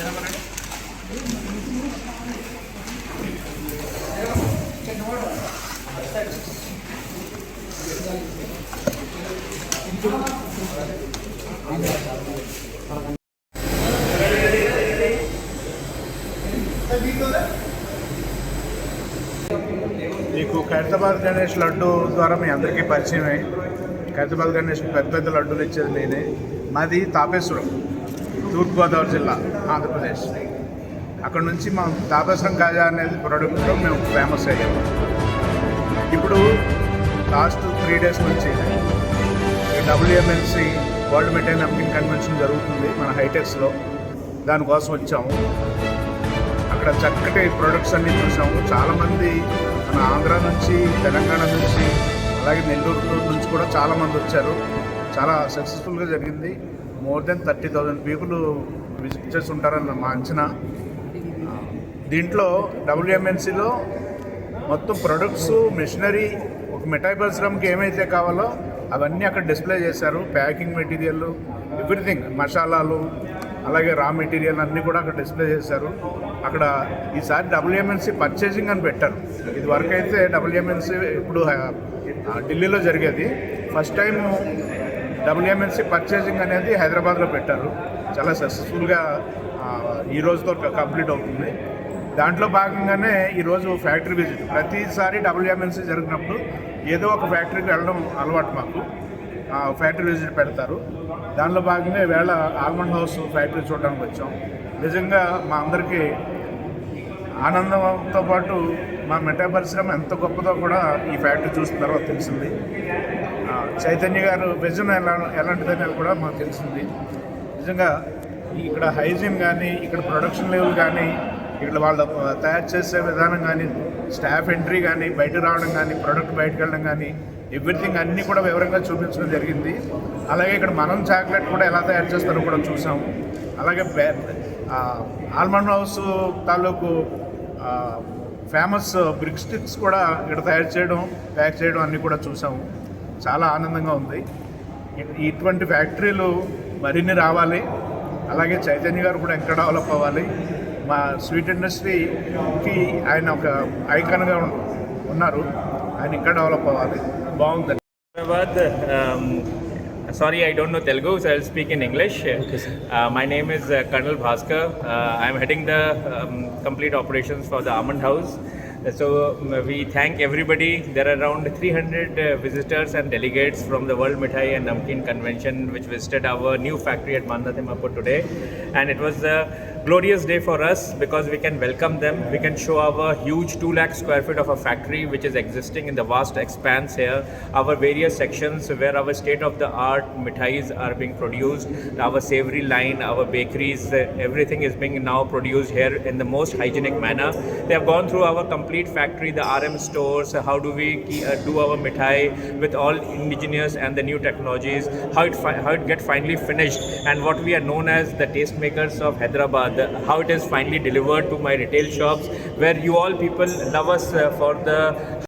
మీకు ఖైరతాబాద్ గణేష్ లడ్డు ద్వారా మీ అందరికీ పరిచయమే. ఖైరతాబాద్ గణేష్ పెద్ద పెద్ద లడ్డూలు ఇచ్చేది నేనే. మాది తాపేశ్వరం, తూర్పుగోదావరి జిల్లా, ఆంధ్రప్రదేశ్. అక్కడ నుంచి మా తాపేశ్వరం కాజా అనేది ప్రోడక్ట్లో మేము ఫేమస్ అయ్యాము. ఇప్పుడు లాస్ట్ 3 days నుంచి WMNC వరల్డ్ మిఠాయి నమ్కిన్ కన్వెన్షన్ జరుగుతుంది మన హైటెక్స్లో. దానికోసం వచ్చాము. అక్కడ చక్కటి ప్రొడక్ట్స్ అన్నీ చూసాము. చాలామంది మన ఆంధ్ర నుంచి, తెలంగాణ నుంచి, అలాగే నెల్లూరు నుంచి కూడా చాలామంది వచ్చారు. చాలా సక్సెస్ఫుల్గా జరిగింది. మోర్ దెన్ 30,000 పీపుల్ విజిట్ చేసి ఉంటారని మా అంచనా. దీంట్లో WMNCలో మొత్తం ప్రొడక్ట్స్, మిషనరీ, ఒక మిఠాయి పరిశ్రమకి ఏమైతే కావాలో అవన్నీ అక్కడ డిస్ప్లే చేశారు. ప్యాకింగ్ మెటీరియల్, ఎవ్రీథింగ్, మసాలాలు, అలాగే రా మెటీరియల్ అన్నీ కూడా అక్కడ డిస్ప్లే చేశారు. అక్కడ ఈసారి WMNC పర్చేజింగ్ అని పెట్టారు. ఇది వరకు అయితే WMNC ఇప్పుడు ఢిల్లీలో జరిగేది. ఫస్ట్ టైం WMNC పర్చేజింగ్ అనేది హైదరాబాద్లో పెట్టారు. చాలా సక్సెస్ఫుల్గా ఈ రోజుతో కంప్లీట్ అవుతుంది. దాంట్లో భాగంగానే ఈరోజు ఫ్యాక్టరీ విజిట్. ప్రతిసారి WMNC జరిగినప్పుడు ఏదో ఒక ఫ్యాక్టరీకి వెళ్ళడం అలవాటు మాకు. ఫ్యాక్టరీ విజిట్ పెడతారు. దానిలో భాగంగా ఈవేళ ఆల్మండ్ హౌస్ ఫ్యాక్టరీ చూడడానికి వచ్చాం. నిజంగా మా అందరికీ ఆనందంతో పాటు మా మిఠాయి పరిశ్రమ ఎంత గొప్పదో కూడా ఈ ఫ్యాక్టరీ చూసిన తర్వాత తెలిసింది. చైతన్య గారు విజన్ ఎలాంటిదని కూడా మాకు తెలిసింది. నిజంగా ఇక్కడ హైజీన్ కానీ, ఇక్కడ ప్రొడక్షన్ లెవెల్ కానీ, ఇక్కడ వాళ్ళు తయారు చేసే విధానం కానీ, స్టాఫ్ ఎంట్రీ కానీ, బయటకు రావడం కానీ, ప్రోడక్ట్ బయటకు వెళ్ళడం కానీ, ఎవ్రీథింగ్ అన్నీ కూడా వివరంగా చూపించడం జరిగింది. అలాగే ఇక్కడ మనం చాక్లెట్ కూడా ఎలా తయారు చేస్తారో కూడా చూసాము. అలాగే ఆల్మండ్ హౌస్ తాలూకు ఫేమస్ బ్రిక్ స్టిక్స్ కూడా ఇక్కడ తయారు చేయడం, ప్యాక్ చేయడం అన్నీ కూడా చూసాము. చాలా ఆనందంగా ఉంది. ఇటువంటి ఫ్యాక్టరీలు మరిన్ని రావాలి. అలాగే చైతన్య గారు కూడా ఇంకా డెవలప్ అవ్వాలి. మా స్వీట్ ఇండస్ట్రీకి ఆయన ఒక ఐకాన్గా ఉన్నారు. ఆయన ఇంకా డెవలప్ అవ్వాలి. బాగుంది. Sorry, I don't know Telugu, so I'll speak in English. Okay, sir. My name is Colonel Bhaskar. I'm heading the complete operations for the Almond House. So we thank everybody. There are around 300 visitors and delegates from the World Mithai and Namkeen Convention which visited our new factory at Mandatimapur today. And it was a glorious day for us because we can welcome them. We can show our huge 2 lakh square feet of a factory which is existing in the vast expanse here. Our various sections where our state-of-the-art mithais are being produced. Our savory line, our bakeries, everything is being now produced here in the most hygienic manner. They have gone through our complete factory, the RM stores, how do we do our mithai with all indigenous and the new technologies, how it get finally finished, and what we are known as the tastemakers of Hyderabad, how it is finally delivered to my retail shops where you all people love us for the